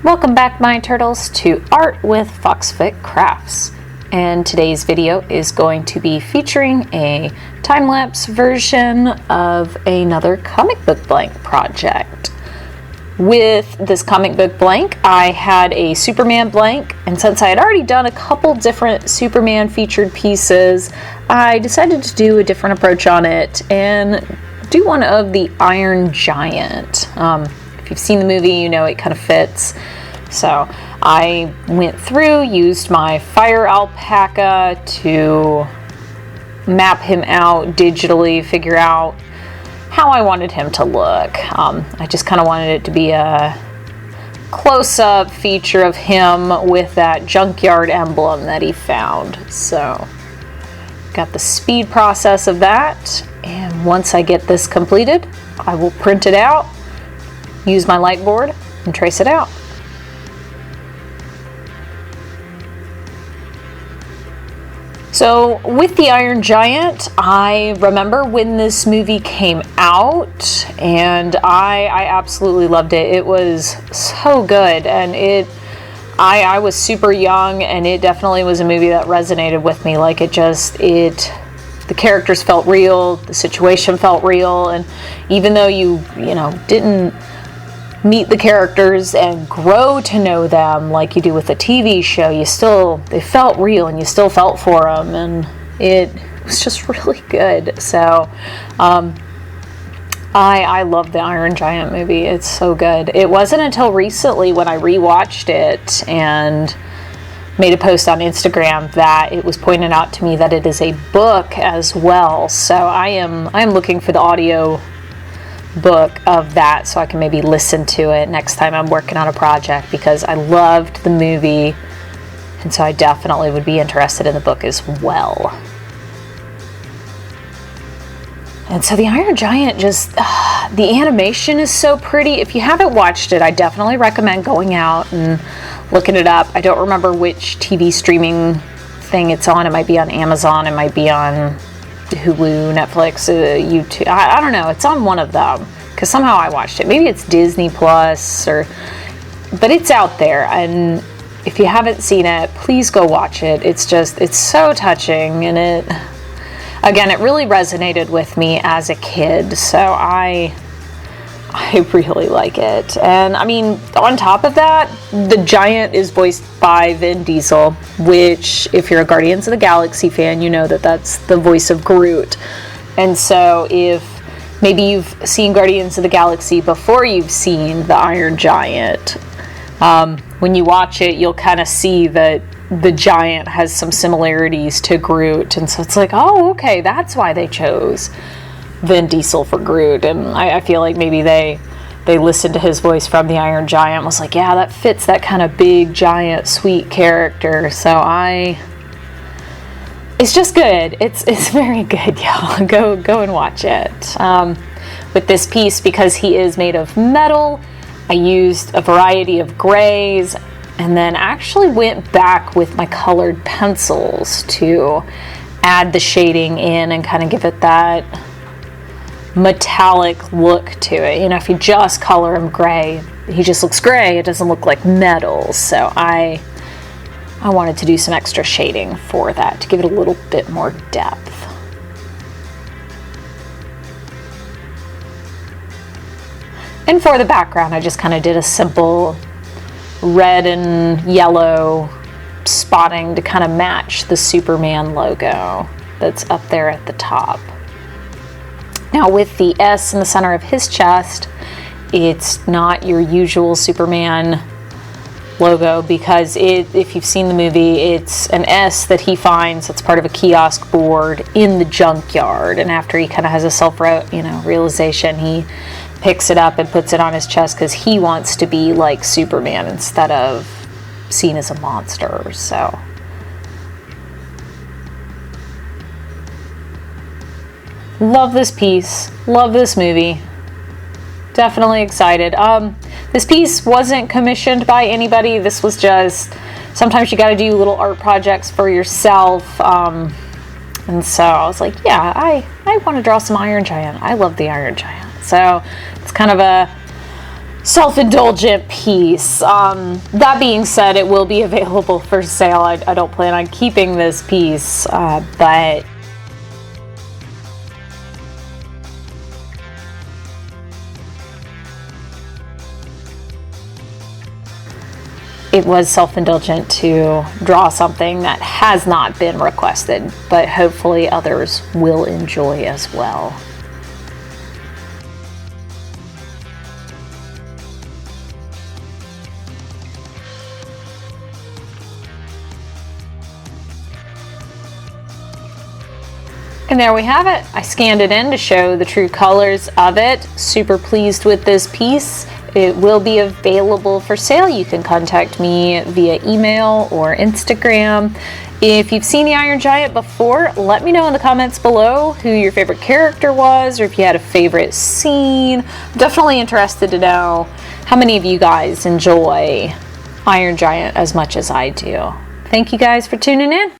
Welcome back, my turtles, to Art with Foxfit Crafts. And today's video is going to be featuring a time-lapse version of another comic book blank project. With this comic book blank, I had a Superman blank, and since I had already done a couple different Superman featured pieces, I decided to do a different approach on it and do one of the Iron Giant. If you've seen the movie, you know it kind of fits. So I went through, used my Fire Alpaca to map him out digitally, figure out how I wanted him to look. I just kind of wanted it to be a close-up feature of him with that junkyard emblem that he found. So got the speed process of that, and once I get this completed, I will print it out, use my light board, and trace it out. So with the Iron Giant, I remember when this movie came out, and I absolutely loved it. It was so good, and I was super young, and it definitely was a movie that resonated with me. Like the characters felt real, the situation felt real, and even though you didn't meet the characters and grow to know them like you do with a TV show, they felt real and you still felt for them, and it was just really good. So I love the Iron Giant movie. It's so good. It wasn't until recently when I rewatched it and made a post on Instagram that it was pointed out to me that it is a book as well. So I am looking for the audio book of that so I can maybe listen to it next time I'm working on a project, because I loved the movie, and so I definitely would be interested in the book as well. And so the Iron Giant, just the animation is so pretty. If you haven't watched it, I definitely recommend going out and looking it up. I don't remember which TV streaming thing it's on. It might be on Amazon, it might be on Hulu, Netflix, YouTube. I don't know. It's on one of them because somehow I watched it. Maybe it's Disney Plus, but it's out there. And if you haven't seen it, please go watch it. It's so touching, and it really resonated with me as a kid. So I really like it. And I mean, on top of that, the Giant is voiced by Vin Diesel, which, if you're a Guardians of the Galaxy fan, you know that that's the voice of Groot. And so if maybe you've seen Guardians of the Galaxy before you've seen the Iron Giant, when you watch it, you'll kind of see that the Giant has some similarities to Groot. And so it's like, oh, okay, that's why they chose Vin Diesel for Groot. And I feel like maybe they listened to his voice from the Iron Giant, was like, yeah, that fits that kind of big, giant, sweet character. So it's just good. It's very good, y'all. Go and watch it. With this piece, because he is made of metal, I used a variety of grays, and then actually went back with my colored pencils to add the shading in and kind of give it that metallic look to it. If you just color him gray, he just looks gray. It doesn't look like metal. So I wanted to do some extra shading for that to give it a little bit more depth. And for the background, I just kind of did a simple red and yellow spotting to kind of match the Superman logo that's up there at the top. Now with the S in the center of his chest, it's not your usual Superman logo, because if you've seen the movie, it's an S that he finds that's part of a kiosk board in the junkyard, and after he kind of has a self-realization, he picks it up and puts it on his chest because he wants to be like Superman instead of seen as a monster. So love this piece, love this movie, definitely excited. This piece wasn't commissioned by anybody. This was just, sometimes you got to do little art projects for yourself, and so I was like, yeah, I want to draw some Iron Giant. I love the Iron Giant. So it's kind of a self-indulgent piece. That being said, it will be available for sale. I don't plan on keeping this piece, but it was self-indulgent to draw something that has not been requested, but hopefully others will enjoy as well. And there we have it. I scanned it in to show the true colors of it. Super pleased with this piece. It will be available for sale. You can contact me via email or Instagram. If you've seen the Iron Giant before, let me know in the comments below who your favorite character was, or if you had a favorite scene. I'm definitely interested to know how many of you guys enjoy Iron Giant as much as I do. Thank you guys for tuning in.